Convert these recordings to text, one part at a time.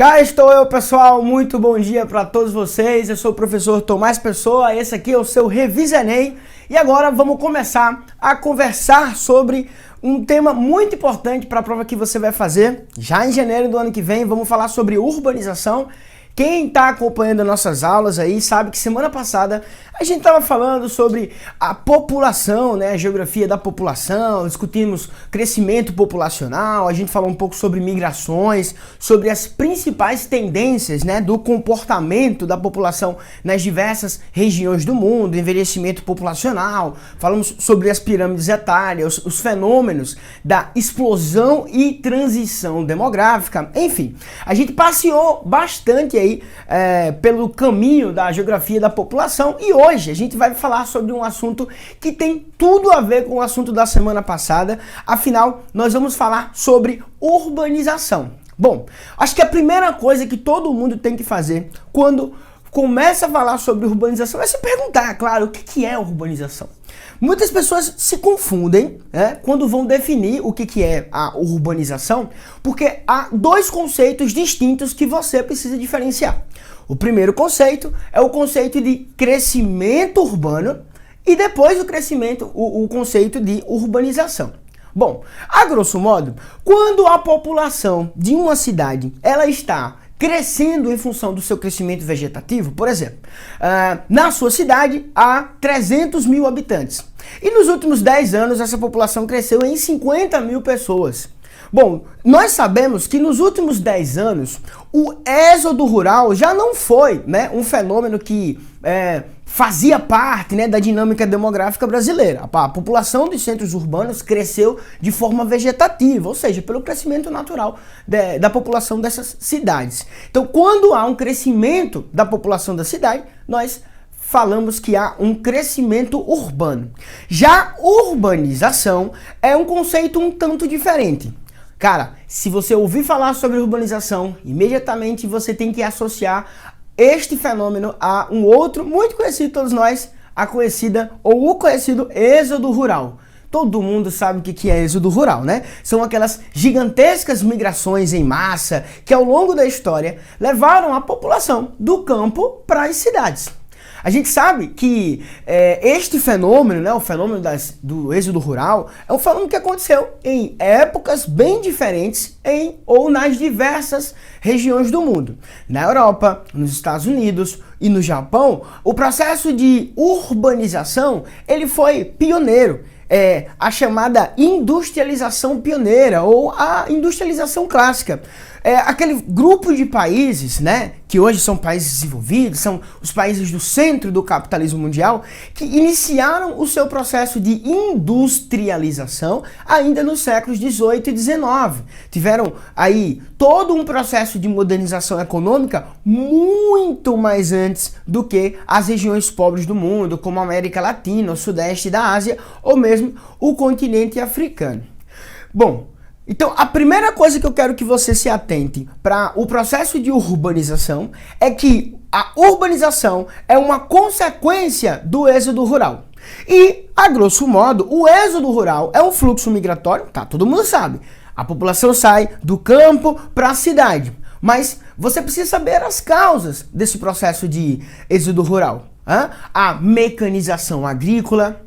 Cá estou eu, pessoal, muito bom dia para todos vocês. Eu sou o professor Tomás Pessoa, esse aqui é o seu Revisa Enem. E agora vamos começar a conversar sobre um tema muito importante para a prova que você vai fazer. Já em janeiro do ano que vem, vamos falar sobre urbanização. Quem está acompanhando nossas aulas aí sabe que semana passada a gente estava falando sobre a população, né, a geografia da população, discutimos crescimento populacional, a gente falou um pouco sobre migrações, sobre as principais tendências, né, do comportamento da população nas diversas regiões do mundo, envelhecimento populacional, falamos sobre as pirâmides etárias, os fenômenos da explosão e transição demográfica, enfim, a gente passeou bastante aí pelo caminho da geografia da população e hoje a gente vai falar sobre um assunto que tem tudo a ver com o assunto da semana passada, afinal nós vamos falar sobre urbanização. Bom, acho que a primeira coisa que todo mundo tem que fazer quando começa a falar sobre urbanização é se perguntar, claro, o que é urbanização? Muitas pessoas se confundem, né, quando vão definir o que é a urbanização, porque há dois conceitos distintos que você precisa diferenciar. O primeiro conceito é o conceito de crescimento urbano e depois o conceito de urbanização. Bom, a grosso modo, quando a população de uma cidade ela está crescendo em função do seu crescimento vegetativo, por exemplo, na sua cidade há 300 mil habitantes. E nos últimos 10 anos essa população cresceu em 50 mil pessoas. Bom, nós sabemos que nos últimos 10 anos o êxodo rural já não foi, né, um fenômeno que fazia parte, né, da dinâmica demográfica brasileira. A população dos centros urbanos cresceu de forma vegetativa, ou seja, pelo crescimento natural da população dessas cidades. Então, quando há um crescimento da população da cidade, nós falamos que há um crescimento urbano. Já urbanização é um conceito um tanto diferente. Cara, se você ouvir falar sobre urbanização, imediatamente você tem que associar este fenômeno a um outro muito conhecido de todos nós, o conhecido êxodo rural. Todo mundo sabe o que é êxodo rural, né? São aquelas gigantescas migrações em massa que ao longo da história levaram a população do campo para as cidades. A gente sabe que este fenômeno, né, o fenômeno do êxodo rural, é um fenômeno que aconteceu em épocas bem diferentes ou nas diversas regiões do mundo. Na Europa, nos Estados Unidos e no Japão, o processo de urbanização ele foi pioneiro. A chamada industrialização pioneira ou a industrialização clássica. Aquele grupo de países, né, que hoje são países desenvolvidos, são os países do centro do capitalismo mundial, que iniciaram o seu processo de industrialização ainda nos séculos 18 e 19. Tiveram aí todo um processo de modernização econômica muito mais antes do que as regiões pobres do mundo, como a América Latina, o Sudeste da Ásia ou mesmo o continente africano. Bom, então, a primeira coisa que eu quero que você se atente para o processo de urbanização é que a urbanização é uma consequência do êxodo rural. E, a grosso modo, o êxodo rural é um fluxo migratório, tá? Todo mundo sabe. A população sai do campo para a cidade. Mas você precisa saber as causas desse processo de êxodo rural. A mecanização agrícola,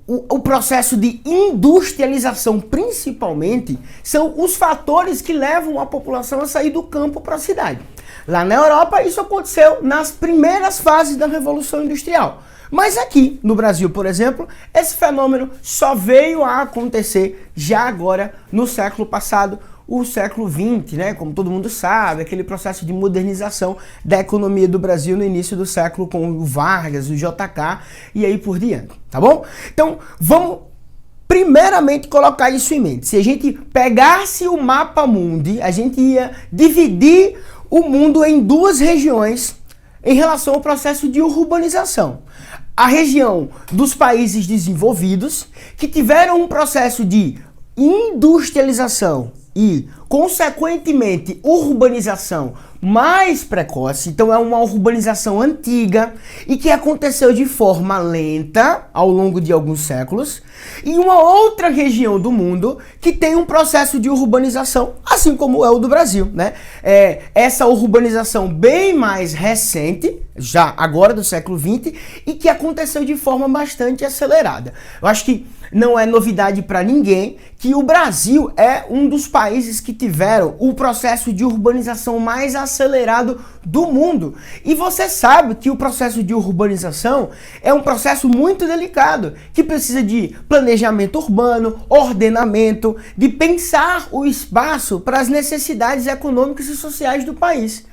o processo de industrialização, principalmente, são os fatores que levam a população a sair do campo para a cidade. Lá na Europa, isso aconteceu nas primeiras fases da Revolução Industrial. Mas aqui, no Brasil, por exemplo, esse fenômeno só veio a acontecer já agora, no século passado, o século XX, né? Como todo mundo sabe, aquele processo de modernização da economia do Brasil no início do século com o Vargas, o JK e aí por diante, tá bom? Então, vamos primeiramente colocar isso em mente. Se a gente pegasse o mapa mundi, a gente ia dividir o mundo em duas regiões em relação ao processo de urbanização. A região dos países desenvolvidos, que tiveram um processo de industrialização e consequentemente, urbanização mais precoce, então é uma urbanização antiga e que aconteceu de forma lenta ao longo de alguns séculos, e uma outra região do mundo que tem um processo de urbanização, assim como é o do Brasil, né? Essa urbanização bem mais recente, já agora do século XX, e que aconteceu de forma bastante acelerada. Eu acho que não é novidade para ninguém que o Brasil é um dos países que tiveram o processo de urbanização mais acelerado do mundo. E você sabe que o processo de urbanização é um processo muito delicado, que precisa de planejamento urbano, ordenamento, de pensar o espaço para as necessidades econômicas e sociais do país.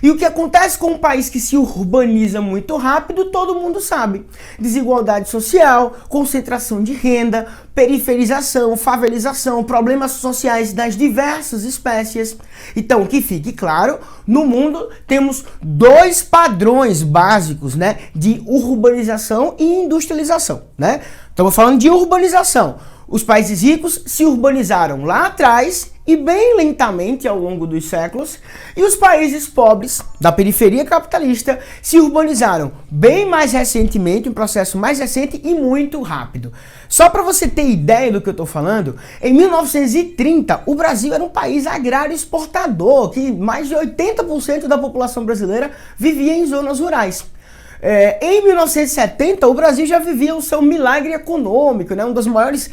E o que acontece com um país que se urbaniza muito rápido, todo mundo sabe. Desigualdade social, concentração de renda, periferização, favelização, problemas sociais das diversas espécies. Então, que fique claro, no mundo temos dois padrões básicos, né, de urbanização e industrialização, né? Estamos falando de urbanização. Os países ricos se urbanizaram lá atrás e bem lentamente ao longo dos séculos, e os países pobres da periferia capitalista se urbanizaram bem mais recentemente, um processo mais recente e muito rápido. Só para você ter ideia do que eu estou falando, em 1930 o Brasil era um país agrário exportador, que mais de 80% da população brasileira vivia em zonas rurais. Em 1970, o Brasil já vivia o seu milagre econômico, né? Um dos maiores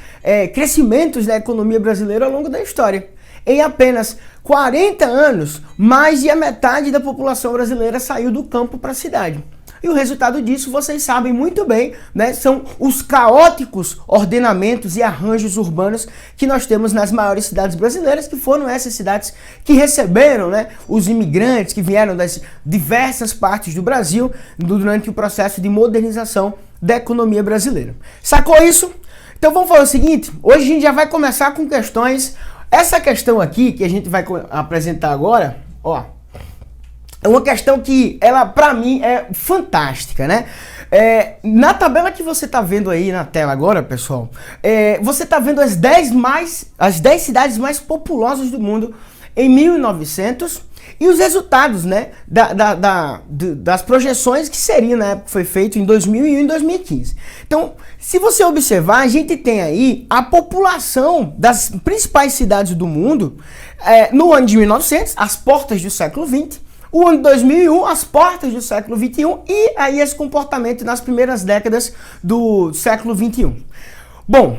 crescimentos da economia brasileira ao longo da história. Em apenas 40 anos, mais de a metade da população brasileira saiu do campo para a cidade. E o resultado disso, vocês sabem muito bem, né? São os caóticos ordenamentos e arranjos urbanos que nós temos nas maiores cidades brasileiras, que foram essas cidades que receberam, né, os imigrantes que vieram das diversas partes do Brasil durante o processo de modernização da economia brasileira. Sacou isso? Então vamos fazer o seguinte, hoje a gente já vai começar com questões. Essa questão aqui que a gente vai apresentar agora, ó, é uma questão que ela, pra mim, é fantástica, né? Na tabela que você tá vendo aí na tela agora, pessoal, você tá vendo as 10 cidades mais populosas do mundo em 1900 e os resultados, né, das projeções que seriam, né, foi feito em 2001 e em 2015. Então, se você observar, a gente tem aí a população das principais cidades do mundo no ano de 1900, às portas do século XX, o ano de 2001, as portas do século XXI e aí esse comportamento nas primeiras décadas do século XXI. Bom,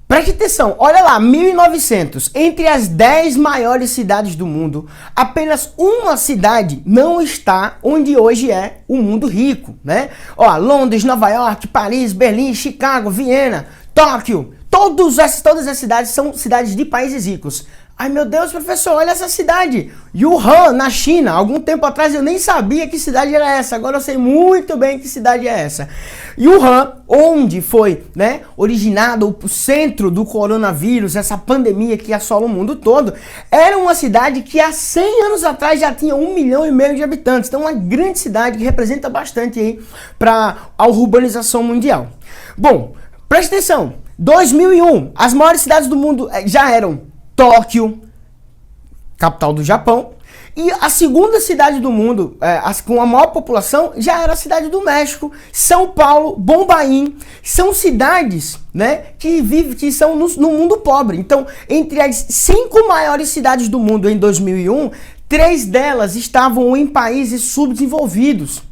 preste atenção, olha lá, 1900, entre as 10 maiores cidades do mundo, apenas uma cidade não está onde hoje é o mundo rico, né? Ó, Londres, Nova York, Paris, Berlim, Chicago, Viena, Tóquio, todas as cidades são cidades de países ricos. Ai meu Deus, professor, olha essa cidade, Wuhan, na China. Algum tempo atrás eu nem sabia que cidade era essa, agora eu sei muito bem que cidade é essa. Wuhan, onde foi, né, originado o centro do coronavírus, essa pandemia que assola o mundo todo, era uma cidade que há 100 anos atrás já tinha 1,5 milhão de habitantes. Então uma grande cidade que representa bastante aí para a urbanização mundial. Bom, preste atenção, 2001, as maiores cidades do mundo já eram Tóquio, capital do Japão, e a segunda cidade do mundo, com a maior população, já era a cidade do México, São Paulo, Bombaim. São cidades, né, que são no mundo pobre. Então, entre as 5 maiores cidades do mundo em 2001, 3 delas estavam em países subdesenvolvidos.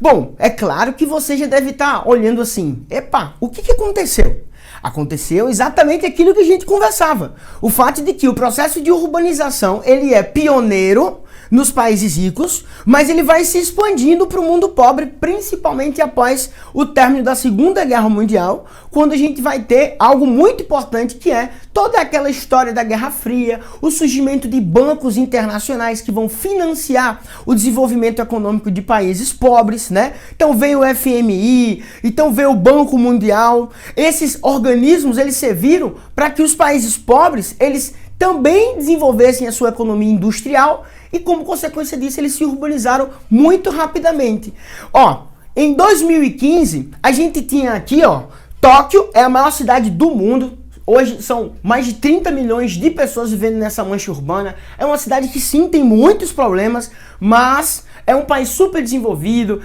Bom, é claro que você já deve estar olhando assim, epa, o que aconteceu? Aconteceu exatamente aquilo que a gente conversava. O fato de que o processo de urbanização, ele é pioneiro nos países ricos, mas ele vai se expandindo para o mundo pobre, principalmente após o término da Segunda Guerra Mundial, quando a gente vai ter algo muito importante, que é toda aquela história da Guerra Fria, o surgimento de bancos internacionais que vão financiar o desenvolvimento econômico de países pobres, né? Então veio o FMI, então veio o Banco Mundial. Esses organismos, eles serviram para que os países pobres, eles também desenvolvessem a sua economia industrial e, como consequência disso, eles se urbanizaram muito rapidamente. Ó, em 2015, a gente tinha aqui, ó, Tóquio é a maior cidade do mundo, Hoje são mais de 30 milhões de pessoas vivendo nessa mancha urbana. É uma cidade que sim tem muitos problemas, mas é um país super desenvolvido.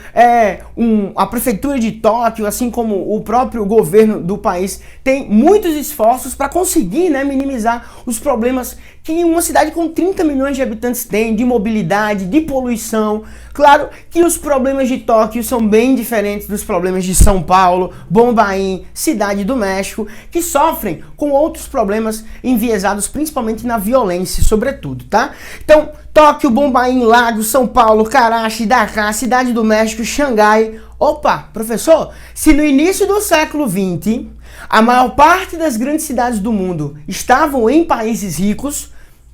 A prefeitura de Tóquio, assim como o próprio governo do país, tem muitos esforços para conseguir, né, minimizar os problemas que uma cidade com 30 milhões de habitantes tem, de mobilidade, de poluição. Claro que os problemas de Tóquio são bem diferentes dos problemas de São Paulo, Bombaim, Cidade do México, que sofrem com outros problemas enviesados principalmente na violência, sobretudo, tá? Então, Tóquio, Bombaim, Lagos, São Paulo, Karachi, Dakar, Cidade do México, Xangai. Opa, professor, se no início do século XX a maior parte das grandes cidades do mundo estavam em países ricos,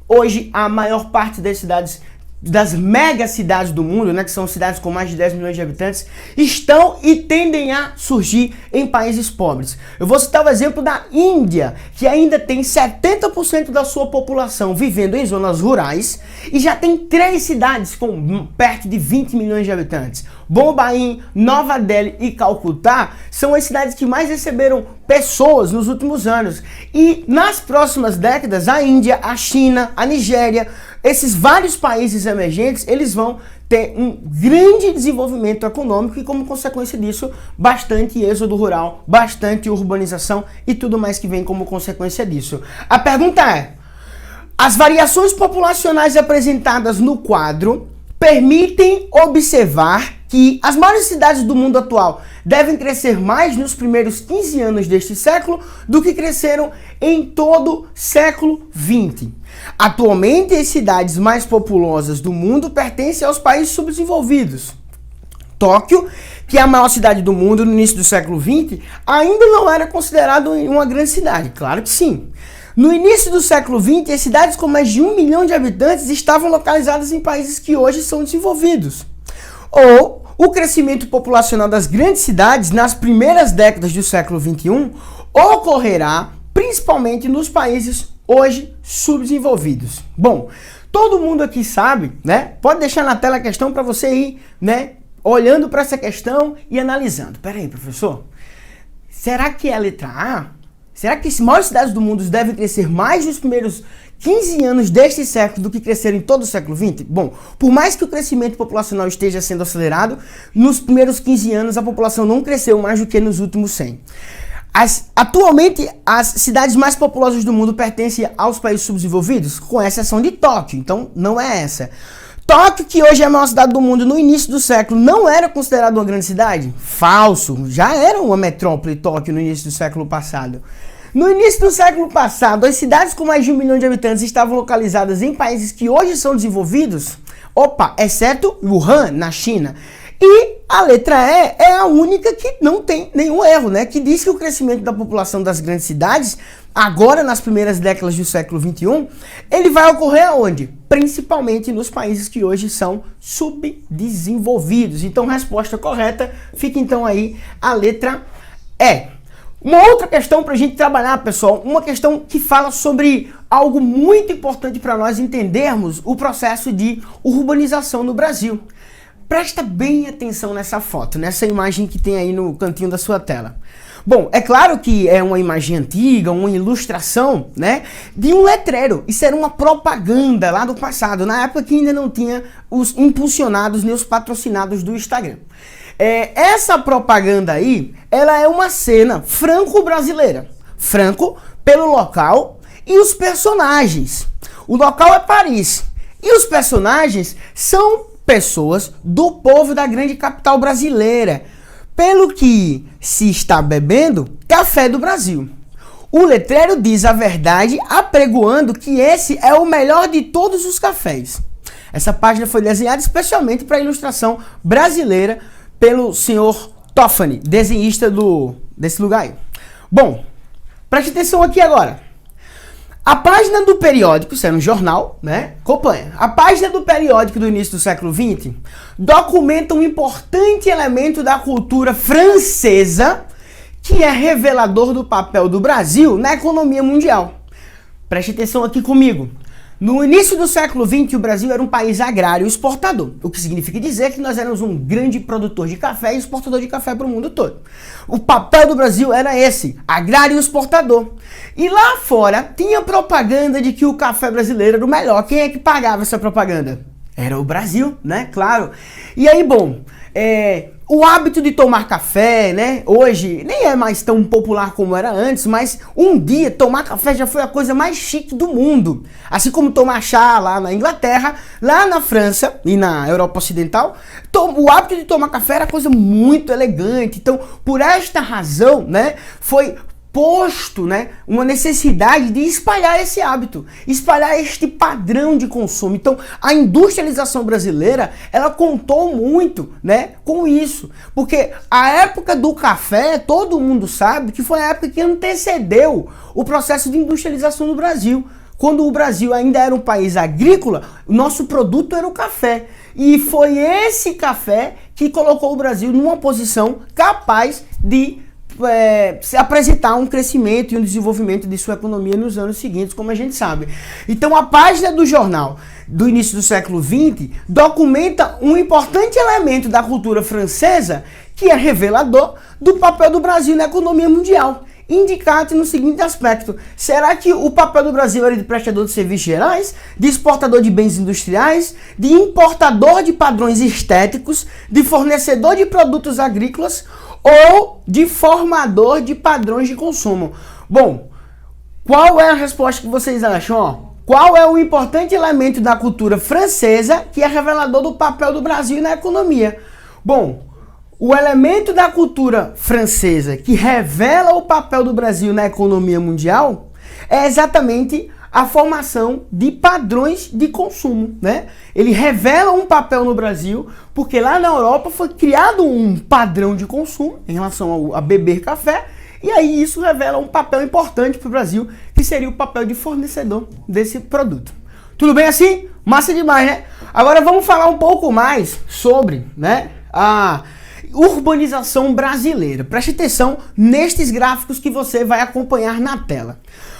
hoje a maior parte das cidades, das mega cidades do mundo, né, que são cidades com mais de 10 milhões de habitantes, estão e tendem a surgir em países pobres. Eu vou citar o exemplo da Índia, que ainda tem 70% da sua população vivendo em zonas rurais e já tem 3 cidades com perto de 20 milhões de habitantes. Bombaim, Nova Delhi e Calcutá são as cidades que mais receberam pessoas nos últimos anos. E nas próximas décadas, a Índia, a China, a Nigéria, esses vários países emergentes, eles vão ter um grande desenvolvimento econômico e, como consequência disso, bastante êxodo rural, bastante urbanização e tudo mais que vem como consequência disso. A pergunta é: as variações populacionais apresentadas no quadro permitem observar que as maiores cidades do mundo atual devem crescer mais nos primeiros 15 anos deste século do que cresceram em todo o século XX. Atualmente, as cidades mais populosas do mundo pertencem aos países subdesenvolvidos. Tóquio, que é a maior cidade do mundo no início do século XX, ainda não era considerada uma grande cidade. Claro que sim. No início do século XX, as cidades com mais de 1 milhão de habitantes estavam localizadas em países que hoje são desenvolvidos. Ou o crescimento populacional das grandes cidades nas primeiras décadas do século XXI ocorrerá principalmente nos países hoje subdesenvolvidos. Bom, todo mundo aqui sabe, né? Pode deixar na tela a questão para você ir, né, olhando para essa questão e analisando. Pera aí, professor. Será que é a letra A? Será que as maiores cidades do mundo devem crescer mais nos primeiros 15 anos deste século do que cresceram em todo o século XX? Bom, por mais que o crescimento populacional esteja sendo acelerado, nos primeiros 15 anos a população não cresceu mais do que nos últimos 100. Atualmente, as cidades mais populosas do mundo pertencem aos países subdesenvolvidos, com exceção de Tóquio, então não é essa. Tóquio, que hoje é a maior cidade do mundo, no início do século não era considerada uma grande cidade? Falso, já era uma metrópole Tóquio no início do século passado. No início do século passado, as cidades com mais de 1 milhão de habitantes estavam localizadas em países que hoje são desenvolvidos, exceto Wuhan, na China. E a letra E é a única que não tem nenhum erro, né? Que diz que o crescimento da população das grandes cidades, agora nas primeiras décadas do século XXI, ele vai ocorrer aonde? Principalmente nos países que hoje são subdesenvolvidos. Então, resposta correta, fica então aí a letra E. Uma outra questão para a gente trabalhar, pessoal, uma questão que fala sobre algo muito importante para nós entendermos o processo de urbanização no Brasil. Presta bem atenção nessa foto, nessa imagem que tem aí no cantinho da sua tela. Bom, é claro que é uma imagem antiga, uma ilustração, né, de um letreiro. Isso era uma propaganda lá do passado, na época que ainda não tinha os impulsionados nem os patrocinados do Instagram. Essa propaganda aí, ela é uma cena franco-brasileira. Franco pelo local e os personagens. O local é Paris e os personagens são pessoas do povo da grande capital brasileira, pelo que se está bebendo café do Brasil. O letreiro diz a verdade, apregoando que esse é o melhor de todos os cafés. Essa página foi desenhada especialmente para a ilustração brasileira pelo senhor Toffani, desenhista desse lugar aí. Bom, preste atenção aqui agora. A página do periódico, isso é um jornal, né? Acompanha. A página do periódico do início do século XX documenta um importante elemento da cultura francesa que é revelador do papel do Brasil na economia mundial. Preste atenção aqui comigo. No início do século XX, o Brasil era um país agrário exportador, o que significa dizer que nós éramos um grande produtor de café e exportador de café para o mundo todo. O papel do Brasil era esse, agrário exportador. E lá fora tinha propaganda de que o café brasileiro era o melhor. Quem é que pagava essa propaganda? Era o Brasil, né? Claro. E aí, bom, o hábito de tomar café, né? Hoje nem é mais tão popular como era antes, mas um dia tomar café já foi a coisa mais chique do mundo. Assim como tomar chá lá na Inglaterra, lá na França e na Europa Ocidental, o hábito de tomar café era coisa muito elegante. Então, por esta razão, né, foi posto, né, uma necessidade de espalhar esse hábito, espalhar este padrão de consumo. Então, a industrialização brasileira, ela contou muito, né, com isso, porque a época do café, todo mundo sabe que foi a época que antecedeu o processo de industrialização do Brasil. Quando o Brasil ainda era um país agrícola, o nosso produto era o café. E foi esse café que colocou o Brasil numa posição capaz de se apresentar um crescimento e um desenvolvimento de sua economia nos anos seguintes, como a gente sabe. Então a página do jornal do início do século XX documenta um importante elemento da cultura francesa que é revelador do papel do Brasil na economia mundial. Indicado no seguinte aspecto: será que o papel do Brasil era de prestador de serviços gerais, de exportador de bens industriais, de importador de padrões estéticos, de fornecedor de produtos agrícolas ou de formador de padrões de consumo? Bom, qual é a resposta que vocês acham? Ó, qual é o importante elemento da cultura francesa que é revelador do papel do Brasil na economia? Bom, o elemento da cultura francesa que revela o papel do Brasil na economia mundial é exatamente a formação de padrões de consumo, né? Ele revela um papel no Brasil porque lá na Europa foi criado um padrão de consumo em relação a beber café, e aí isso revela um papel importante para o Brasil, que seria o papel de fornecedor desse produto. Tudo bem assim? Massa demais, né? Agora vamos falar um pouco mais sobre, né, a urbanização brasileira. Preste atenção nestes gráficos que você vai acompanhar na tela.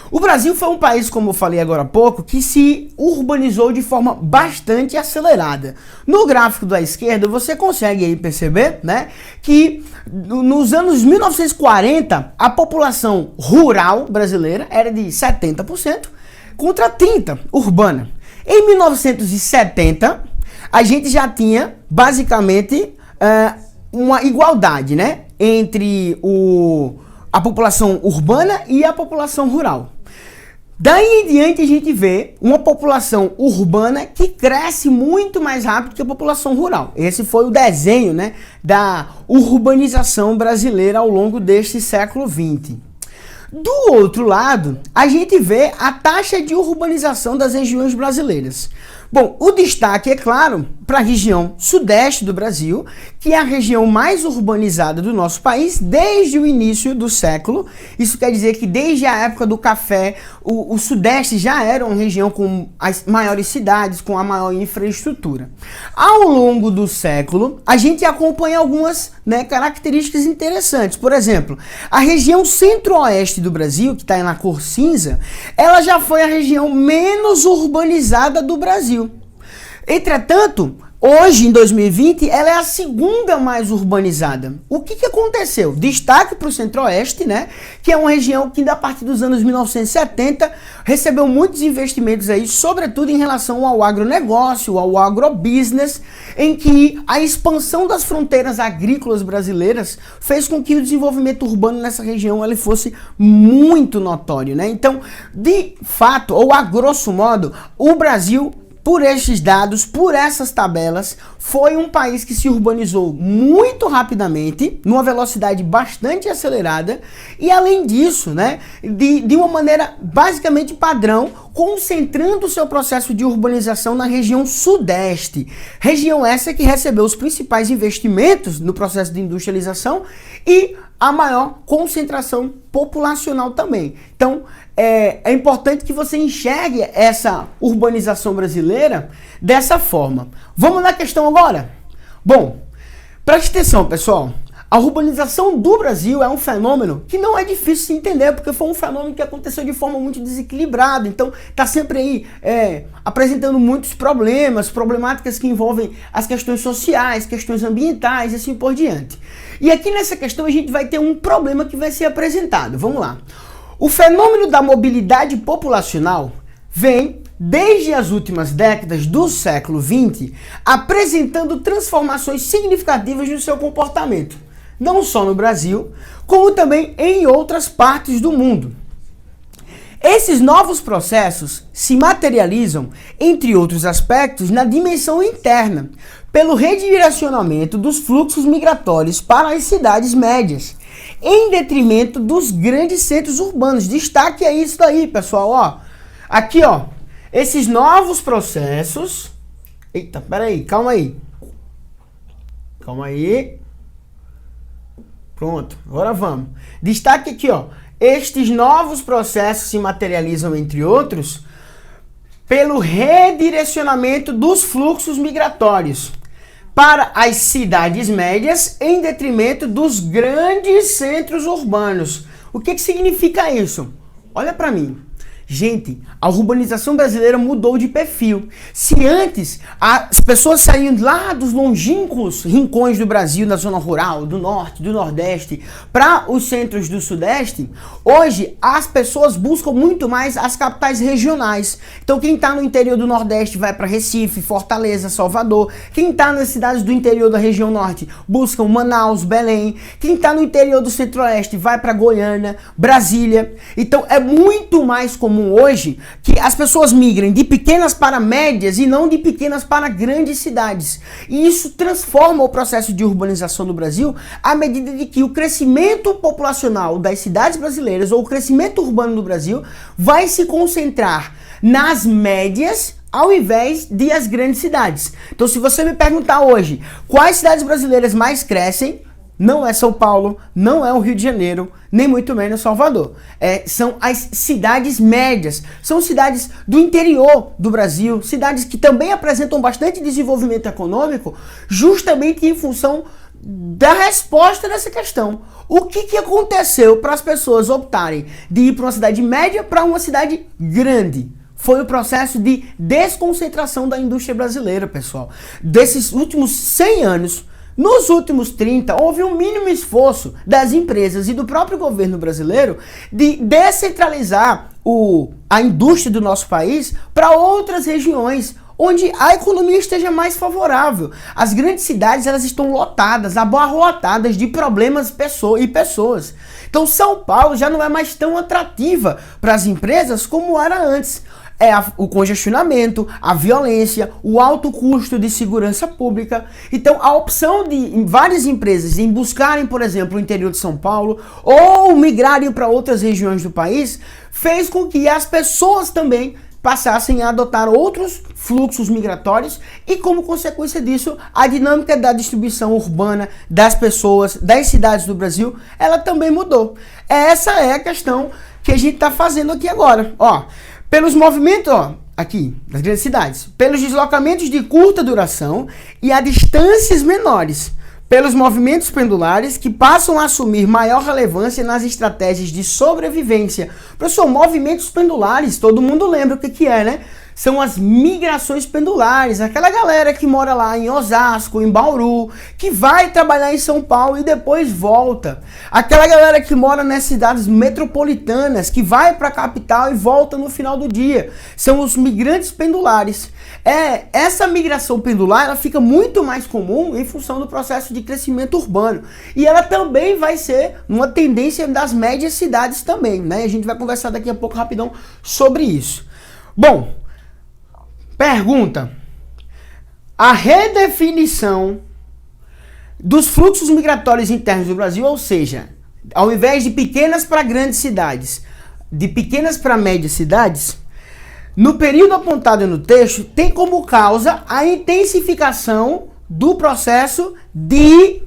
O Brasil foi um país, como eu falei agora há pouco, que se urbanizou de forma bastante acelerada. No gráfico da esquerda, você consegue aí perceber, né, que nos anos 1940, a população rural brasileira era de 70% contra 30% urbana. Em 1970, a gente já tinha, basicamente, uma igualdade, né, entre a população urbana e a população rural. Daí em diante a gente vê uma população urbana que cresce muito mais rápido que a população rural. Esse foi o desenho, né, da urbanização brasileira ao longo deste século XX. Do outro lado, a gente vê a taxa de urbanização das regiões brasileiras. Bom, o destaque, é claro, para a região sudeste do Brasil, que é a região mais urbanizada do nosso país desde o início do século. Isso quer dizer que desde a época do café, o sudeste já era uma região com as maiores cidades, com a maior infraestrutura. Ao longo do século, a gente acompanha algumas, né, características interessantes. Por exemplo, a região centro-oeste do Brasil, que está na cor cinza, ela já foi a região menos urbanizada do Brasil. Entretanto, hoje, em 2020, ela é a segunda mais urbanizada. O que aconteceu? Destaque para o Centro-Oeste, né? Que é uma região que, a partir dos anos 1970, recebeu muitos investimentos aí, sobretudo em relação ao agronegócio, ao agrobusiness, em que a expansão das fronteiras agrícolas brasileiras fez com que o desenvolvimento urbano nessa região ele fosse muito notório, né? Então, de fato, ou a grosso modo, o Brasil, por estes dados, por essas tabelas, foi um país que se urbanizou muito rapidamente, numa velocidade bastante acelerada, e além disso, né, de uma maneira basicamente padrão, concentrando o seu processo de urbanização na região sudeste. Região essa que recebeu os principais investimentos no processo de industrialização e a maior concentração populacional também. Então, é importante que você enxergue essa urbanização brasileira dessa forma. Vamos na questão agora? Bom, preste atenção, pessoal. A urbanização do Brasil é um fenômeno que não é difícil de entender, porque foi um fenômeno que aconteceu de forma muito desequilibrada. Então, está sempre aí apresentando muitos problemas, problemáticas que envolvem as questões sociais, questões ambientais e assim por diante. E aqui nessa questão a gente vai ter um problema que vai ser apresentado. Vamos lá. O fenômeno da mobilidade populacional vem desde as últimas décadas do século XX apresentando transformações significativas no seu comportamento, não só no Brasil, como também em outras partes do mundo. Esses novos processos se materializam, entre outros aspectos, na dimensão interna, pelo redirecionamento dos fluxos migratórios para as cidades médias, em detrimento dos grandes centros urbanos. Destaque é isso daí, pessoal, ó. Aqui, ó, esses novos processos... Eita, peraí, calma aí. Calma aí. Pronto, agora vamos. Destaque aqui, ó. Estes novos processos se materializam, entre outros, pelo redirecionamento dos fluxos migratórios para as cidades médias em detrimento dos grandes centros urbanos. O que significa isso? Olha para mim. Gente, a urbanização brasileira mudou de perfil. Se antes as pessoas saíam lá dos longínquos rincões do Brasil, na zona rural, do norte, do nordeste, para os centros do sudeste, hoje as pessoas buscam muito mais as capitais regionais. Então quem está no interior do nordeste vai para Recife, Fortaleza, Salvador. Quem está nas cidades do interior da região norte buscam Manaus, Belém. Quem está no interior do centro-oeste vai para Goiânia, Brasília. Então é muito mais comum hoje que as pessoas migrem de pequenas para médias e não de pequenas para grandes cidades. E isso transforma o processo de urbanização no Brasil à medida de que o crescimento populacional das cidades brasileiras ou o crescimento urbano no Brasil vai se concentrar nas médias ao invés de as grandes cidades. Então, se você me perguntar hoje quais cidades brasileiras mais crescem, não é São Paulo, não é o Rio de Janeiro, nem muito menos Salvador. São as cidades médias, são cidades do interior do Brasil, cidades que também apresentam bastante desenvolvimento econômico, justamente em função da resposta dessa questão. O que aconteceu para as pessoas optarem de ir para uma cidade média para uma cidade grande? Foi o processo de desconcentração da indústria brasileira, pessoal. Desses últimos 100 anos, nos últimos 30, houve um mínimo esforço das empresas e do próprio governo brasileiro de descentralizar a indústria do nosso país para outras regiões, onde a economia esteja mais favorável. As grandes cidades, elas estão lotadas, abarrotadas de problemas e pessoas. Então São Paulo já não é mais tão atrativa para as empresas como era antes. O congestionamento, a violência, o alto custo de segurança pública. Então, a opção de várias empresas em buscarem, por exemplo, o interior de São Paulo ou migrarem para outras regiões do país fez com que as pessoas também passassem a adotar outros fluxos migratórios e, como consequência disso, a dinâmica da distribuição urbana das pessoas, das cidades do Brasil, ela também mudou. Essa é a questão que a gente está fazendo aqui agora. Ó, pelos movimentos, aqui, das grandes cidades, pelos deslocamentos de curta duração e a distâncias menores, pelos movimentos pendulares que passam a assumir maior relevância nas estratégias de sobrevivência. Professor, movimentos pendulares, todo mundo lembra o que é, né? São as migrações pendulares, aquela galera que mora lá em Osasco, em Bauru, que vai trabalhar em São Paulo e depois volta. Aquela galera que mora nas cidades metropolitanas, que vai para a capital e volta no final do dia. São os migrantes pendulares. Essa migração pendular, ela fica muito mais comum em função do processo de crescimento urbano. E ela também vai ser uma tendência das médias cidades também, né? A gente vai conversar daqui a pouco rapidão sobre isso. Bom, pergunta: a redefinição dos fluxos migratórios internos do Brasil, ou seja, ao invés de pequenas para grandes cidades, de pequenas para médias cidades, no período apontado no texto, tem como causa a intensificação do processo de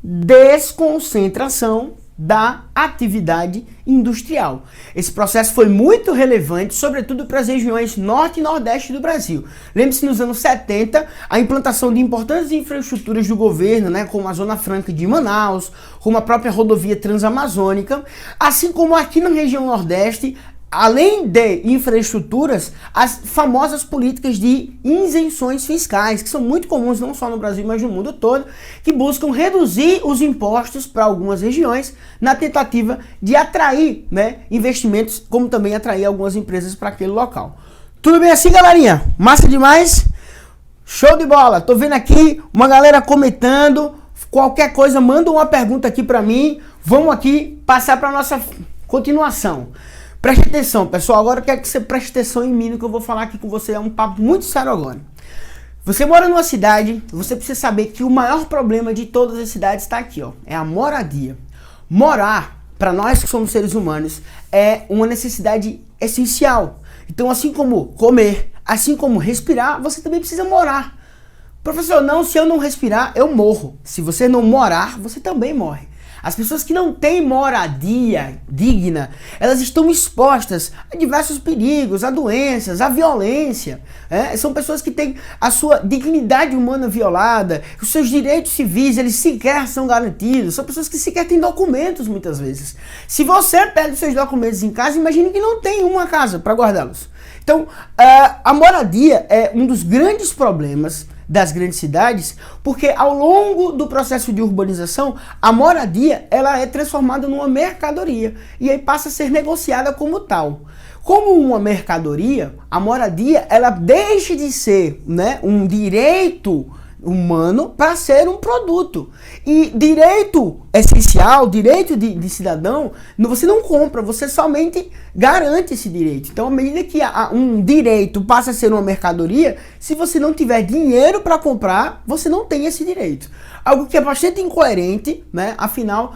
desconcentração da atividade industrial. Esse processo foi muito relevante, sobretudo para as regiões norte e nordeste do Brasil. Lembre-se, nos anos 70, a implantação de importantes infraestruturas do governo, né, como a Zona Franca de Manaus, como a própria rodovia transamazônica, assim como aqui na região nordeste, além de infraestruturas, as famosas políticas de isenções fiscais, que são muito comuns não só no Brasil, mas no mundo todo, que buscam reduzir os impostos para algumas regiões na tentativa de atrair, né, investimentos, como também atrair algumas empresas para aquele local. Tudo bem assim, galerinha? Massa demais? Show de bola! Tô vendo aqui uma galera comentando. Qualquer coisa, manda uma pergunta aqui para mim. Vamos aqui passar para nossa continuação. Preste atenção, pessoal. Agora eu quero que você preste atenção em mim no que eu vou falar aqui com você. É um papo muito sério agora. Você mora numa cidade, você precisa saber que o maior problema de todas as cidades está aqui, ó. É a moradia. Morar, para nós que somos seres humanos, é uma necessidade essencial. Então, assim como comer, assim como respirar, você também precisa morar. Professor, não, se eu não respirar, eu morro. Se você não morar, você também morre. As pessoas que não têm moradia digna, elas estão expostas a diversos perigos, a doenças, a violência. São pessoas que têm a sua dignidade humana violada, os seus direitos civis, eles sequer são garantidos. São pessoas que sequer têm documentos, muitas vezes. Se você perde os seus documentos em casa, imagine que não tem uma casa para guardá-los. Então, a moradia é um dos grandes problemas das grandes cidades, porque ao longo do processo de urbanização, a moradia ela é transformada numa mercadoria e aí passa a ser negociada como tal. Como uma mercadoria, a moradia ela deixa de ser, né, um direito humano para ser um produto. E direito essencial, direito de cidadão, você não compra, você somente garante esse direito. Então, à medida que um direito passa a ser uma mercadoria, se você não tiver dinheiro para comprar, você não tem esse direito. Algo que é bastante incoerente, né? Afinal,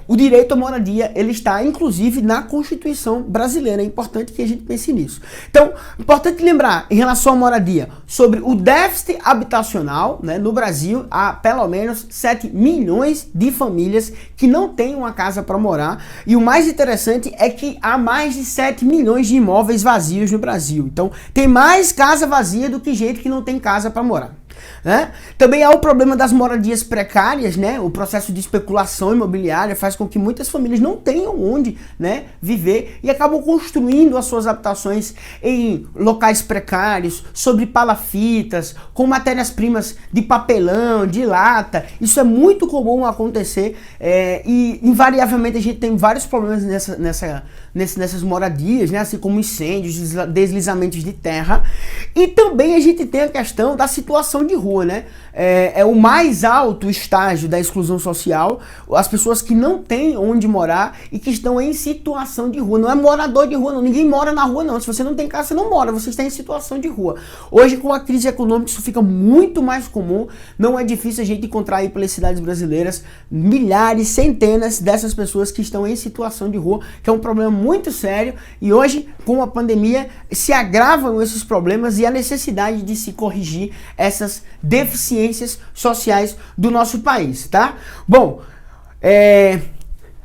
o direito à moradia, ele está, inclusive, na Constituição brasileira. É importante que a gente pense nisso. Então, importante lembrar, em relação à moradia, sobre o déficit habitacional, né? No Brasil, há pelo menos 7 milhões de famílias que não têm uma casa para morar. E o mais interessante é que há mais de 7 milhões de imóveis vazios no Brasil. Então, tem mais casa vazia do que gente que não tem casa para morar. Né? Também há o problema das moradias precárias, né? O processo de especulação imobiliária faz com que muitas famílias não tenham onde, né, viver e acabam construindo as suas habitações em locais precários, sobre palafitas, com matérias-primas de papelão, de lata. Isso é muito comum acontecer e invariavelmente a gente tem vários problemas nessas moradias, né? Assim como incêndios, deslizamentos de terra. E também a gente tem a questão da situação de rua, né? É o mais alto estágio da exclusão social, as pessoas que não têm onde morar e que estão em situação de rua. Não é morador de rua, não. Ninguém mora na rua, não. Se você não tem casa, você não mora, você está em situação de rua. Hoje, com a crise econômica, isso fica muito mais comum. Não é difícil a gente encontrar aí pelas cidades brasileiras milhares, centenas dessas pessoas que estão em situação de rua, que é um problema muito sério. E hoje, com a pandemia, se agravam esses problemas e a necessidade de se corrigir essas deficiências sociais do nosso país, tá? Bom,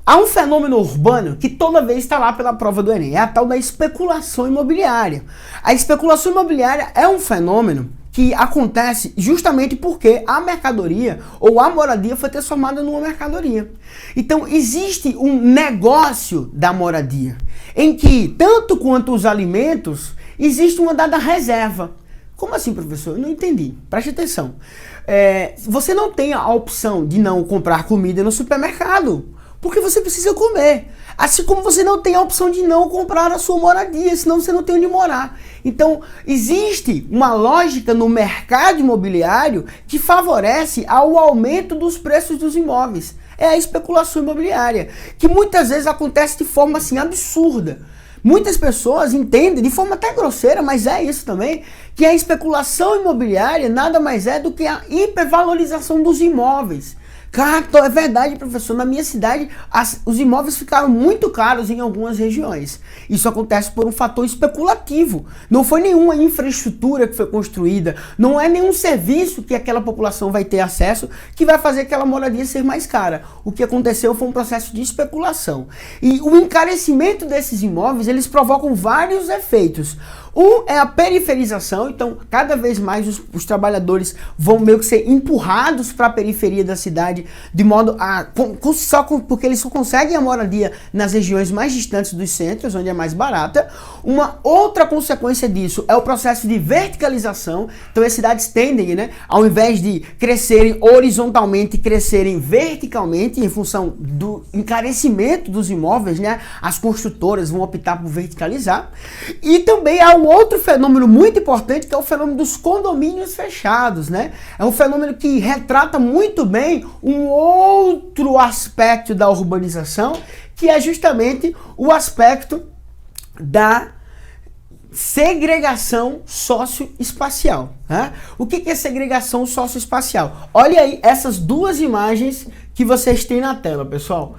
há um fenômeno urbano que toda vez está lá pela prova do Enem, é a tal da especulação imobiliária. A especulação imobiliária é um fenômeno que acontece justamente porque a mercadoria ou a moradia foi transformada numa mercadoria. Então existe um negócio da moradia, em que tanto quanto os alimentos, existe uma dada reserva. Como assim, professor? Eu não entendi. Preste atenção. Você não tem a opção de não comprar comida no supermercado, porque você precisa comer. Assim como você não tem a opção de não comprar a sua moradia, senão você não tem onde morar. Então, existe uma lógica no mercado imobiliário que favorece ao aumento dos preços dos imóveis. É a especulação imobiliária, que muitas vezes acontece de forma assim absurda. Muitas pessoas entendem, de forma até grosseira, mas é isso também, que a especulação imobiliária nada mais é do que a hipervalorização dos imóveis. É verdade, professor. Na minha cidade, os imóveis ficaram muito caros em algumas regiões. Isso acontece por um fator especulativo. Não foi nenhuma infraestrutura que foi construída, não é nenhum serviço que aquela população vai ter acesso que vai fazer aquela moradia ser mais cara. O que aconteceu foi um processo de especulação. E o encarecimento desses imóveis, eles provocam vários efeitos. Um é a periferização, então cada vez mais os trabalhadores vão meio que ser empurrados para a periferia da cidade, de modo a porque eles só conseguem a moradia nas regiões mais distantes dos centros, onde é mais barata. Uma outra consequência disso é o processo de verticalização, então as cidades tendem, né, ao invés de crescerem horizontalmente, crescerem verticalmente em função do encarecimento dos imóveis, né, as construtoras vão optar por verticalizar. E também há um outro fenômeno muito importante, que é o fenômeno dos condomínios fechados, né? É um fenômeno que retrata muito bem um outro aspecto da urbanização, que é justamente o aspecto da segregação socioespacial. Né? O que é segregação socioespacial? Olha aí essas duas imagens que vocês têm na tela, pessoal.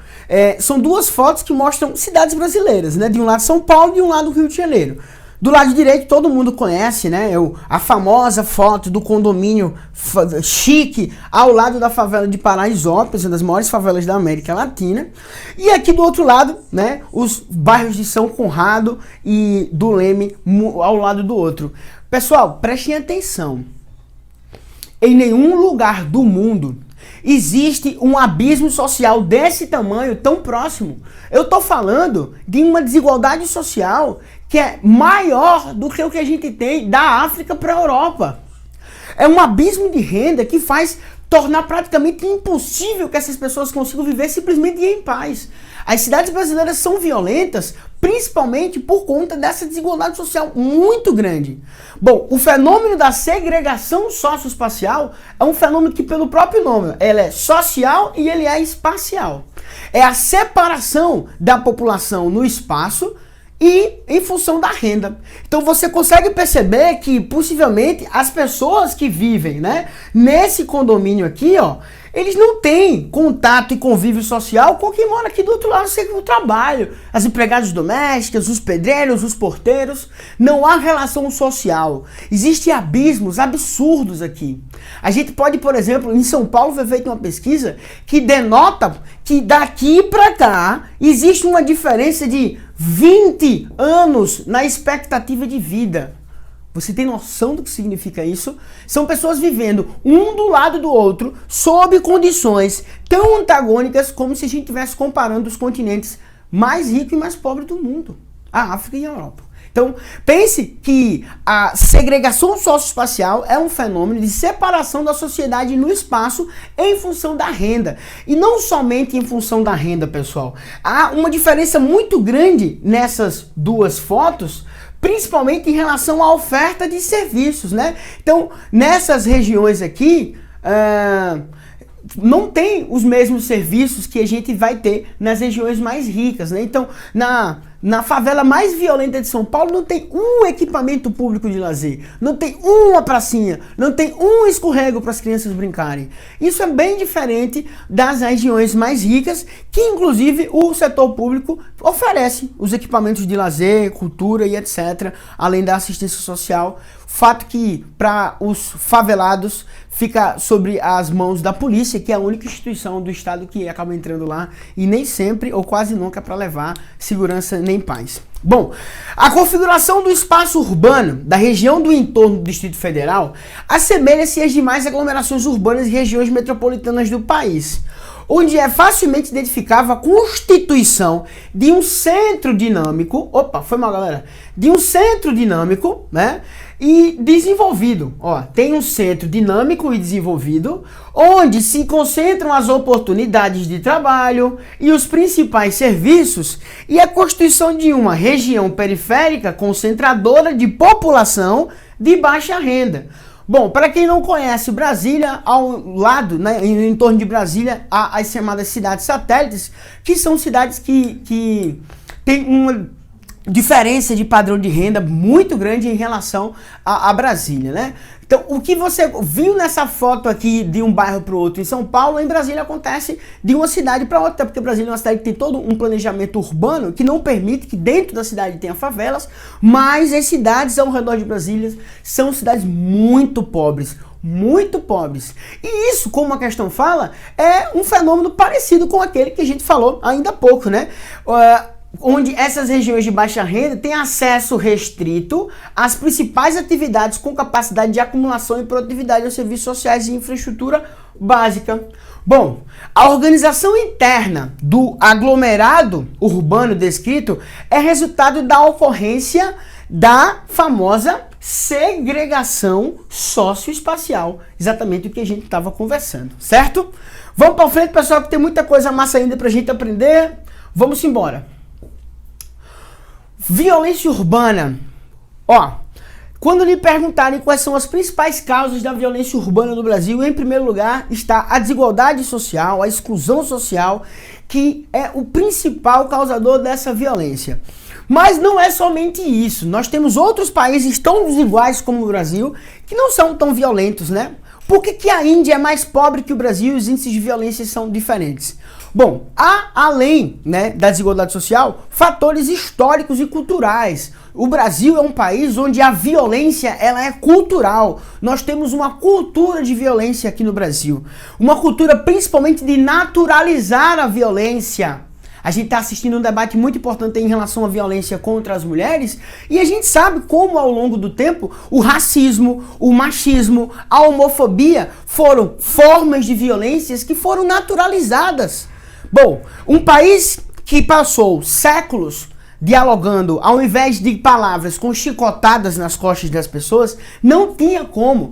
São duas fotos que mostram cidades brasileiras, né? De um lado São Paulo e de um lado Rio de Janeiro. Do lado direito todo mundo conhece, né? A famosa foto do condomínio chique ao lado da favela de Paraisópolis, uma das maiores favelas da América Latina. E aqui do outro lado, né? Os bairros de São Conrado e do Leme ao lado do outro. Pessoal, prestem atenção. Em nenhum lugar do mundo existe um abismo social desse tamanho tão próximo. Eu estou falando de uma desigualdade social que é maior do que o que a gente tem da África para a Europa. É um abismo de renda que faz tornar praticamente impossível que essas pessoas consigam viver simplesmente em paz. As cidades brasileiras são violentas principalmente por conta dessa desigualdade social muito grande. Bom, o fenômeno da segregação socioespacial é um fenômeno que, pelo próprio nome, ele é social e ele é espacial. É a separação da população no espaço e em função da renda. Então você consegue perceber que possivelmente as pessoas que vivem, né, nesse condomínio aqui, ó, eles não têm contato e convívio social com quem mora aqui do outro lado, seja o trabalho, as empregadas domésticas, os pedreiros, os porteiros. Não há relação social. Existem abismos absurdos aqui. A gente pode, por exemplo, em São Paulo foi feita uma pesquisa que denota que daqui para cá existe uma diferença de 20 anos na expectativa de vida. Você tem noção do que significa isso? São pessoas vivendo um do lado do outro sob condições tão antagônicas como se a gente estivesse comparando os continentes mais ricos e mais pobres do mundo, a África e a Europa. Então, pense que a segregação socioespacial é um fenômeno de separação da sociedade no espaço em função da renda. E não somente em função da renda, pessoal. Há uma diferença muito grande nessas duas fotos, principalmente em relação à oferta de serviços, né? Então, nessas regiões aqui, não tem os mesmos serviços que a gente vai ter nas regiões mais ricas, né? Então, na favela mais violenta de São Paulo não tem um equipamento público de lazer, não tem uma pracinha, não tem um escorrego para as crianças brincarem. Isso é bem diferente das regiões mais ricas, que inclusive o setor público oferece os equipamentos de lazer, cultura e etc., além da assistência social. Fato que para os favelados fica sobre as mãos da polícia, que é a única instituição do estado que acaba entrando lá e nem sempre ou quase nunca para levar segurança nem paz. Bom, a configuração do espaço urbano da região do entorno do Distrito Federal assemelha-se às demais aglomerações urbanas e regiões metropolitanas do país, onde é facilmente identificável a constituição de um centro dinâmico, de um centro dinâmico, né, e desenvolvido. Ó, tem um centro dinâmico e desenvolvido, onde se concentram as oportunidades de trabalho e os principais serviços, e a constituição de uma região periférica concentradora de população de baixa renda. Bom, para quem não conhece Brasília, ao lado, né, em torno de Brasília, há as chamadas cidades satélites, que são cidades que têm uma diferença de padrão de renda muito grande em relação a Brasília, né? Então, o que você viu nessa foto aqui de um bairro para o outro em São Paulo, em Brasília acontece de uma cidade para outra, porque Brasília é uma cidade que tem todo um planejamento urbano que não permite que dentro da cidade tenha favelas, mas as cidades ao redor de Brasília são cidades muito pobres. Muito pobres. E isso, como a questão fala, é um fenômeno parecido com aquele que a gente falou ainda há pouco, né? Onde essas regiões de baixa renda têm acesso restrito às principais atividades com capacidade de acumulação e produtividade aos serviços sociais e infraestrutura básica. Bom, a organização interna do aglomerado urbano descrito é resultado da ocorrência da famosa segregação socioespacial, exatamente o que a gente estava conversando, certo? Vamos para frente, pessoal, que tem muita coisa massa ainda para a gente aprender. Vamos embora. Violência urbana. Quando lhe perguntarem quais são as principais causas da violência urbana no Brasil, em primeiro lugar está a desigualdade social, a exclusão social, que é o principal causador dessa violência. Mas não é somente isso. Nós temos outros países tão desiguais como o Brasil que não são tão violentos, né? Por que a Índia é mais pobre que o Brasil e os índices de violência são diferentes? Bom, há, além, né, da desigualdade social, fatores históricos e culturais. O Brasil é um país onde a violência ela é cultural. Nós temos uma cultura de violência aqui no Brasil. Uma cultura principalmente de naturalizar a violência. A gente está assistindo um debate muito importante em relação à violência contra as mulheres e a gente sabe como ao longo do tempo o racismo, o machismo, a homofobia foram formas de violências que foram naturalizadas. Bom, um país que passou séculos dialogando, ao invés de palavras com chicotadas nas costas das pessoas, não tinha como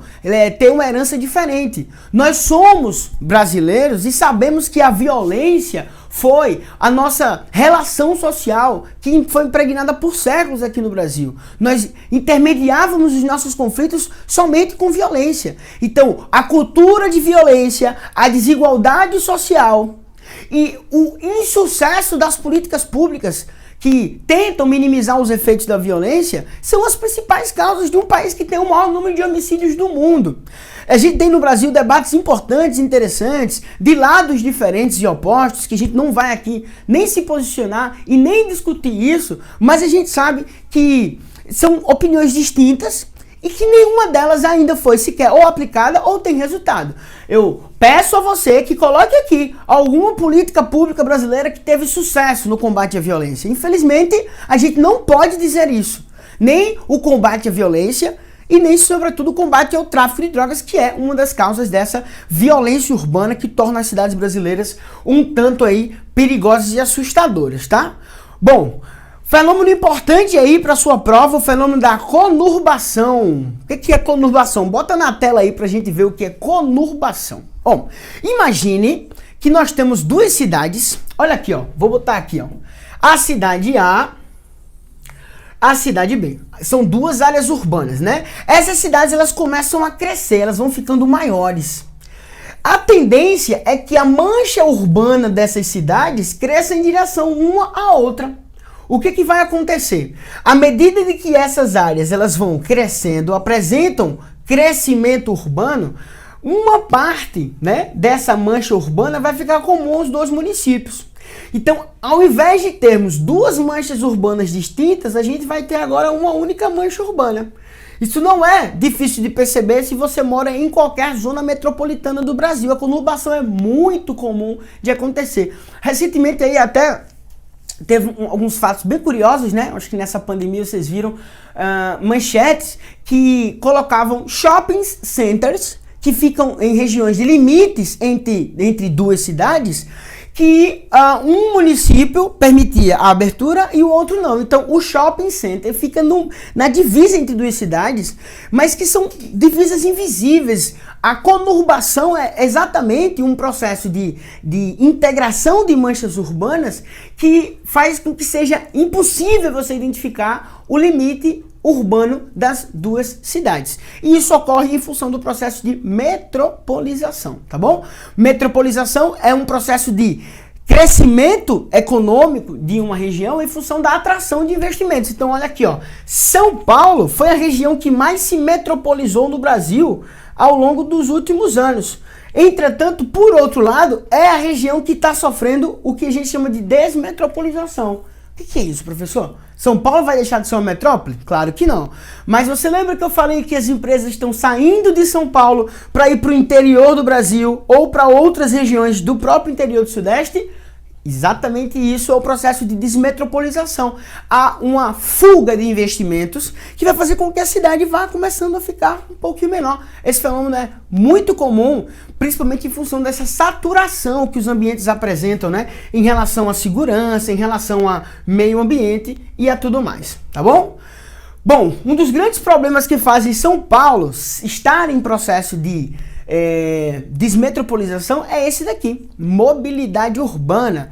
ter uma herança diferente. Nós somos brasileiros e sabemos que a violência foi a nossa relação social que foi impregnada por séculos aqui no Brasil. Nós intermediávamos os nossos conflitos somente com violência. Então, a cultura de violência, a desigualdade social e o insucesso das políticas públicas que tentam minimizar os efeitos da violência são as principais causas de um país que tem o maior número de homicídios do mundo. A gente tem no Brasil debates importantes, interessantes, de lados diferentes e opostos, que a gente não vai aqui nem se posicionar e nem discutir isso, mas a gente sabe que são opiniões distintas e que nenhuma delas ainda foi sequer ou aplicada ou tem resultado. Eu peço a você que coloque aqui alguma política pública brasileira que teve sucesso no combate à violência. Infelizmente, a gente não pode dizer isso. Nem o combate à violência e nem, sobretudo, o combate ao tráfico de drogas, que é uma das causas dessa violência urbana que torna as cidades brasileiras um tanto aí perigosas e assustadoras, tá? Bom, fenômeno importante aí para sua prova, o fenômeno da conurbação. O que é conurbação? Bota na tela aí pra gente ver o que é conurbação. Bom, imagine que nós temos duas cidades. Olha aqui, ó. Vou botar aqui, ó. A cidade A, a cidade B. São duas áreas urbanas, né? Essas cidades, elas começam a crescer, elas vão ficando maiores. A tendência é que a mancha urbana dessas cidades cresça em direção uma à outra. O que vai acontecer? À medida de que essas áreas elas vão crescendo, apresentam crescimento urbano, uma parte, né, dessa mancha urbana vai ficar comum aos dois municípios. Então, ao invés de termos duas manchas urbanas distintas, a gente vai ter agora uma única mancha urbana. Isso não é difícil de perceber se você mora em qualquer zona metropolitana do Brasil. A conurbação é muito comum de acontecer. Recentemente aí até teve alguns fatos bem curiosos, né? Acho que nessa pandemia vocês viram manchetes que colocavam shopping centers que ficam em regiões de limites entre duas cidades, que um município permitia a abertura e o outro não. Então o shopping center fica na divisa entre duas cidades, mas que são divisas invisíveis. A conurbação é exatamente um processo de integração de manchas urbanas que faz com que seja impossível você identificar o limite urbano das duas cidades. E isso ocorre em função do processo de metropolização, tá bom? Metropolização é um processo de crescimento econômico de uma região em função da atração de investimentos. Então olha aqui, ó, São Paulo foi a região que mais se metropolizou no Brasil ao longo dos últimos anos. Entretanto, por outro lado, é a região que está sofrendo o que a gente chama de desmetropolização. O que é isso, professor? São Paulo vai deixar de ser uma metrópole? Claro que não. Mas você lembra que eu falei que as empresas estão saindo de São Paulo para ir para o interior do Brasil ou para outras regiões do próprio interior do Sudeste? Exatamente isso é o processo de desmetropolização. Há uma fuga de investimentos que vai fazer com que a cidade vá começando a ficar um pouquinho menor. Esse fenômeno é muito comum, principalmente em função dessa saturação que os ambientes apresentam, né? Em relação à segurança, em relação ao meio ambiente e a tudo mais, tá bom? Bom, um dos grandes problemas que fazem São Paulo estar em processo de desmetropolização é esse daqui, mobilidade urbana.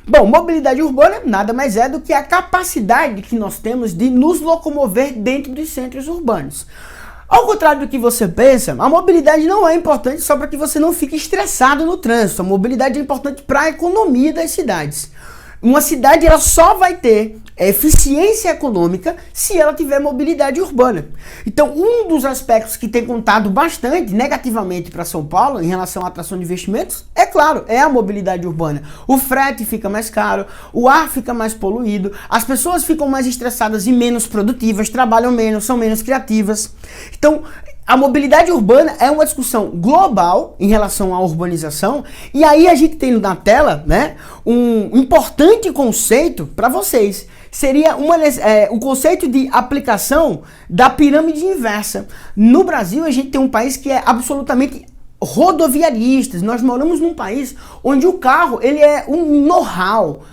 Bom, mobilidade urbana nada mais é do que a capacidade que nós temos de nos locomover dentro dos centros urbanos. Ao contrário do que você pensa, a mobilidade não é importante só para que você não fique estressado no trânsito. A mobilidade é importante para a economia das cidades. Uma cidade ela só vai ter eficiência econômica se ela tiver mobilidade urbana. Então, um dos aspectos que tem contado bastante negativamente para São Paulo em relação à atração de investimentos, é claro, é a mobilidade urbana. O frete fica mais caro, o ar fica mais poluído, as pessoas ficam mais estressadas e menos produtivas, trabalham menos, são menos criativas. Então, a mobilidade urbana é uma discussão global em relação à urbanização, e aí a gente tem na tela, né, um importante conceito para vocês. Seria o conceito de aplicação da pirâmide inversa. No Brasil, a gente tem um país que é absolutamente rodoviarista. Nós moramos num país onde o carro ele é um know-how.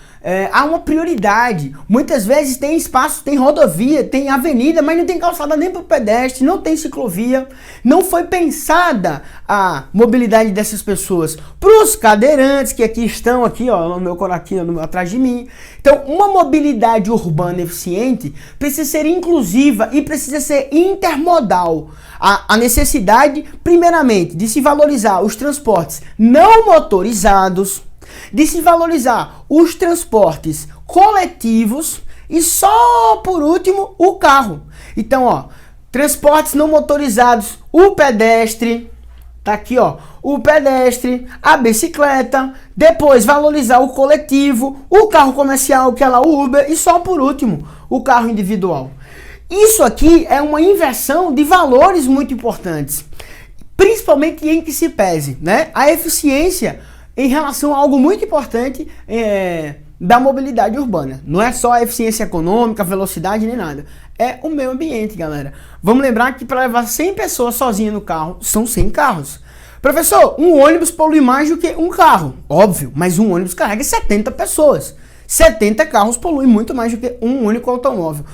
Há uma prioridade. Muitas vezes tem espaço, tem rodovia, tem avenida, mas não tem calçada nem para o pedestre, não tem ciclovia. Não foi pensada a mobilidade dessas pessoas para os cadeirantes que aqui estão, aqui, ó, no meu coraquinho, atrás de mim. Então, uma mobilidade urbana eficiente precisa ser inclusiva e precisa ser intermodal. A necessidade, primeiramente, de se valorizar os transportes não motorizados, de se valorizar os transportes coletivos e só por último o carro. Então, ó, transportes não motorizados, o pedestre, tá aqui, ó, o pedestre, a bicicleta, depois valorizar o coletivo, o carro comercial, que é lá o Uber, e só por último o carro individual. Isso aqui é uma inversão de valores muito importantes, principalmente em que se pese, né, a eficiência em relação a algo muito importante da mobilidade urbana. Não é só a eficiência econômica, velocidade, nem nada. É o meio ambiente, galera. Vamos lembrar que para levar 100 pessoas sozinhas no carro, são 100 carros. Professor, um ônibus polui mais do que um carro. Óbvio, mas um ônibus carrega 70 pessoas. 70 carros poluem muito mais do que um único automóvel.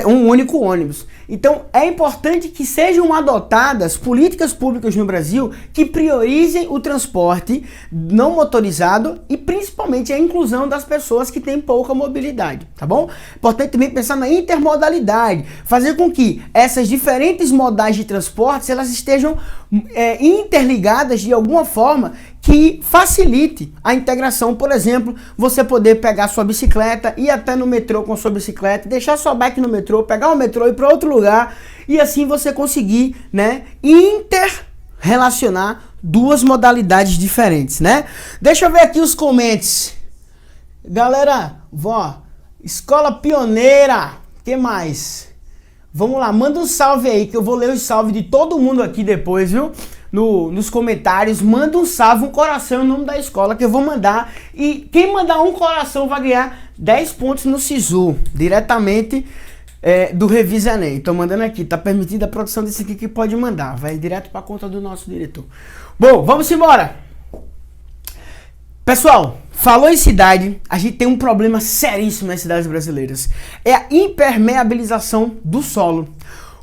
Um único ônibus. Então é importante que sejam adotadas políticas públicas no Brasil que priorizem o transporte não motorizado e principalmente a inclusão das pessoas que têm pouca mobilidade, tá bom? Importante também pensar na intermodalidade, fazer com que essas diferentes modais de transporte elas estejam interligadas de alguma forma que facilite a integração. Por exemplo, você poder pegar sua bicicleta, ir até no metrô com sua bicicleta, deixar sua bike no metrô, pegar o metrô e ir para outro lugar, e assim você conseguir, né, interrelacionar duas modalidades diferentes, né? Deixa eu ver aqui os comentários. Galera, Escola Pioneira, que mais? Vamos lá, manda um salve aí, que eu vou ler os salve de todo mundo aqui depois, viu? Nos comentários, manda um salve, um coração, o nome da escola que eu vou mandar. E quem mandar um coração vai ganhar 10 pontos no SISU, diretamente do Revisa Enem. Tô mandando aqui, tá permitida a produção desse aqui que pode mandar. Vai direto pra conta do nosso diretor. Bom, vamos embora. Pessoal, falou em cidade, a gente tem um problema seríssimo nas cidades brasileiras. É a impermeabilização do solo.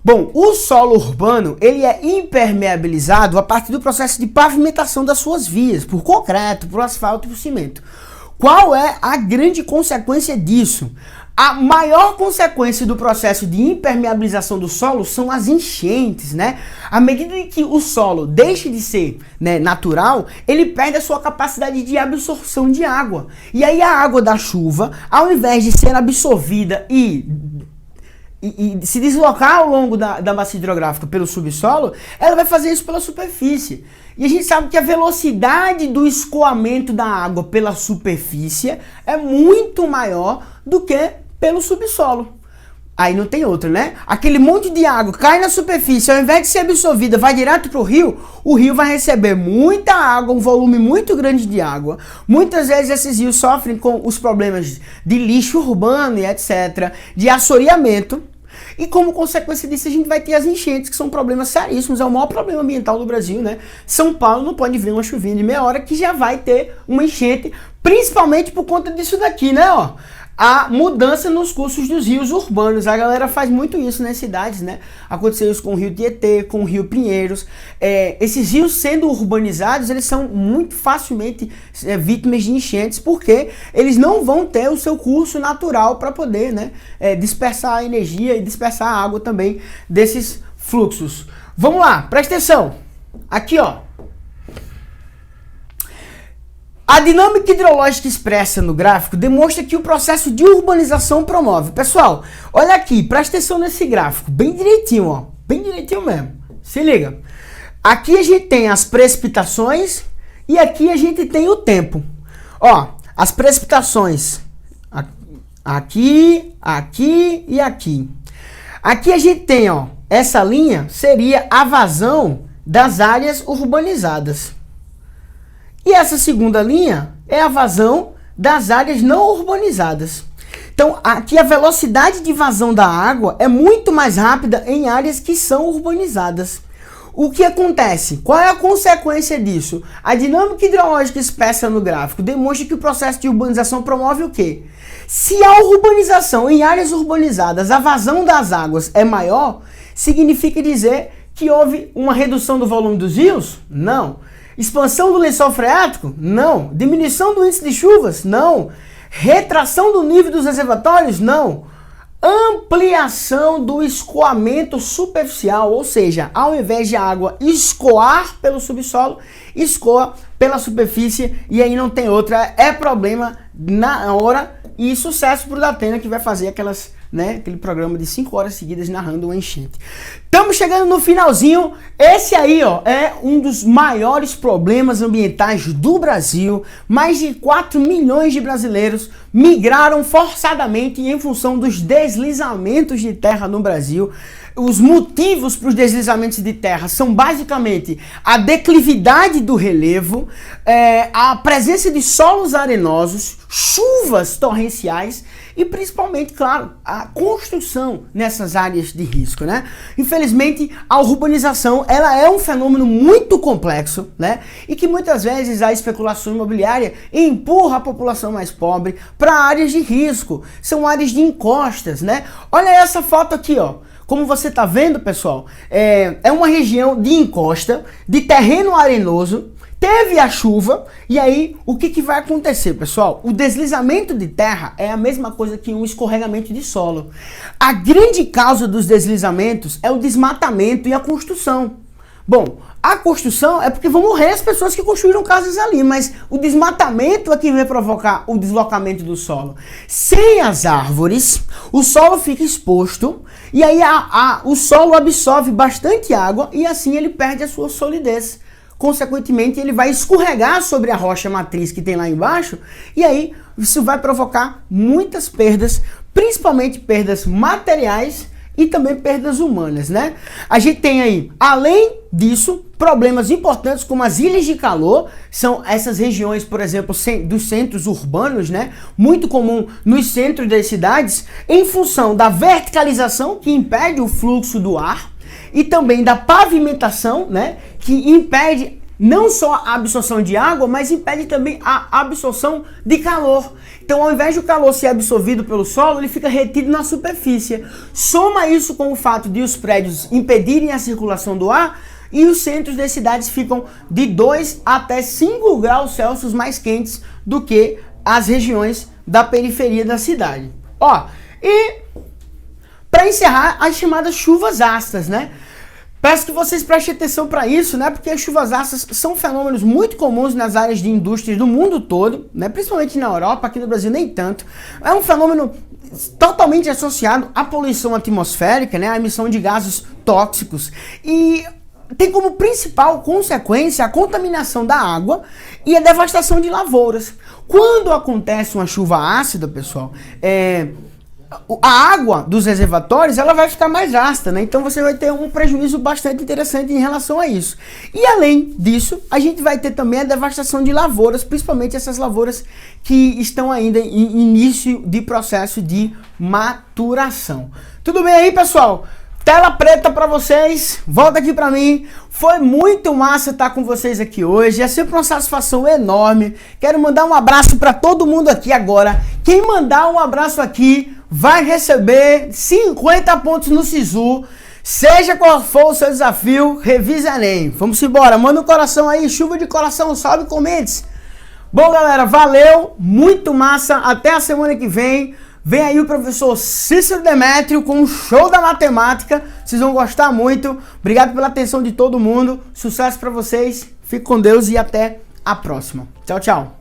Bom, o solo urbano, ele é impermeabilizado a partir do processo de pavimentação das suas vias, por concreto, por asfalto e por cimento. Qual é a grande consequência disso? A maior consequência do processo de impermeabilização do solo são as enchentes, né? À medida que o solo deixa de ser, né, natural, ele perde a sua capacidade de absorção de água. E aí a água da chuva, ao invés de ser absorvida e se deslocar ao longo da bacia hidrográfica pelo subsolo, ela vai fazer isso pela superfície. E a gente sabe que a velocidade do escoamento da água pela superfície é muito maior do que pelo subsolo. Aí não tem outra, né? Aquele monte de água cai na superfície, ao invés de ser absorvida, vai direto para o rio vai receber muita água, um volume muito grande de água. Muitas vezes esses rios sofrem com os problemas de lixo urbano e etc., de assoreamento. E como consequência disso a gente vai ter as enchentes, que são problemas seríssimos, é o maior problema ambiental do Brasil, né? São Paulo não pode vir uma chuvinha de meia hora que já vai ter uma enchente, principalmente por conta disso daqui, né? Ó, a mudança nos cursos dos rios urbanos. A galera faz muito isso nas cidades, né? Aconteceu isso com o Rio Tietê, com o Rio Pinheiros. Esses rios sendo urbanizados, eles são muito facilmente vítimas de enchentes, porque eles não vão ter o seu curso natural para poder, né, dispersar a energia e dispersar a água também desses fluxos. Vamos lá, presta atenção. Aqui, ó. A dinâmica hidrológica expressa no gráfico demonstra que o processo de urbanização promove. Pessoal, olha aqui, presta atenção nesse gráfico, bem direitinho, ó, bem direitinho mesmo. Se liga. Aqui a gente tem as precipitações e aqui a gente tem o tempo. Ó, as precipitações aqui, aqui e aqui. Aqui a gente tem, ó, essa linha seria a vazão das áreas urbanizadas. E essa segunda linha é a vazão das áreas não urbanizadas. Então, aqui a velocidade de vazão da água é muito mais rápida em áreas que são urbanizadas. O que acontece? Qual é a consequência disso? A dinâmica hidrológica expressa no gráfico demonstra que o processo de urbanização promove o quê? Se a urbanização em áreas urbanizadas, a vazão das águas é maior, significa dizer que houve uma redução do volume dos rios? Não. Expansão do lençol freático? Não. Diminuição do índice de chuvas? Não. Retração do nível dos reservatórios? Não. Ampliação do escoamento superficial, ou seja, ao invés de a água escoar pelo subsolo, escoa pela superfície, e aí não tem outra, é problema na hora, e sucesso para o Datena, que vai fazer aquelas, né, aquele programa de 5 horas seguidas narrando uma enchente. Estamos chegando no finalzinho. Esse aí, ó, é um dos maiores problemas ambientais do Brasil. Mais de 4 milhões de brasileiros migraram forçadamente em função dos deslizamentos de terra no Brasil. Os motivos para os deslizamentos de terra são basicamente a declividade do relevo, a presença de solos arenosos, chuvas torrenciais e principalmente, claro, a construção nessas áreas de risco, né? Infelizmente, a urbanização, ela é um fenômeno muito complexo, né? E que muitas vezes a especulação imobiliária empurra a população mais pobre para áreas de risco. São áreas de encostas, né? Olha essa foto aqui, ó. Como você está vendo, pessoal, é uma região de encosta, de terreno arenoso, teve a chuva, e aí o que vai acontecer, pessoal? O deslizamento de terra é a mesma coisa que um escorregamento de solo. A grande causa dos deslizamentos é o desmatamento e a construção. Bom, a construção é porque vão morrer as pessoas que construíram casas ali, mas o desmatamento é que vai provocar o deslocamento do solo. Sem as árvores, o solo fica exposto e aí o solo absorve bastante água e assim ele perde a sua solidez. Consequentemente, ele vai escorregar sobre a rocha matriz que tem lá embaixo e aí isso vai provocar muitas perdas, principalmente perdas materiais e também perdas humanas, né? A gente tem aí, além disso, problemas importantes como as ilhas de calor, são essas regiões, por exemplo, dos centros urbanos, né? Muito comum nos centros das cidades, em função da verticalização que impede o fluxo do ar e também da pavimentação, né? Que impede não só a absorção de água, mas impede também a absorção de calor. Então, ao invés de o calor ser absorvido pelo solo, ele fica retido na superfície. Soma isso com o fato de os prédios impedirem a circulação do ar e os centros das cidades ficam de 2 até 5 graus Celsius mais quentes do que as regiões da periferia da cidade. Ó, E para encerrar, as chamadas chuvas ácidas, né? Peço que vocês prestem atenção para isso, né? Porque as chuvas ácidas são fenômenos muito comuns nas áreas de indústrias do mundo todo, né? Principalmente na Europa, aqui no Brasil nem tanto. É um fenômeno totalmente associado à poluição atmosférica, né? A emissão de gases tóxicos e tem como principal consequência a contaminação da água e a devastação de lavouras. Quando acontece uma chuva ácida, pessoal, a água dos reservatórios ela vai ficar mais ácida, né? Então você vai ter um prejuízo bastante interessante em relação a isso. E além disso, a gente vai ter também a devastação de lavouras, principalmente essas lavouras que estão ainda em início de processo de maturação. Tudo bem aí, pessoal? Tela preta para vocês, volta aqui para mim. Foi muito massa estar com vocês aqui hoje, é sempre uma satisfação enorme. Quero mandar um abraço para todo mundo aqui agora. Quem mandar um abraço aqui vai receber 50 pontos no SISU. Seja qual for o seu desafio, revisa Enem. Vamos embora, manda um coração aí, chuva de coração, salve, comentes. Bom, galera, valeu, muito massa, até a semana que vem. Vem aí o professor Cícero Demétrio com um show da matemática. Vocês vão gostar muito. Obrigado pela atenção de todo mundo. Sucesso para vocês. Fique com Deus e até a próxima. Tchau, tchau.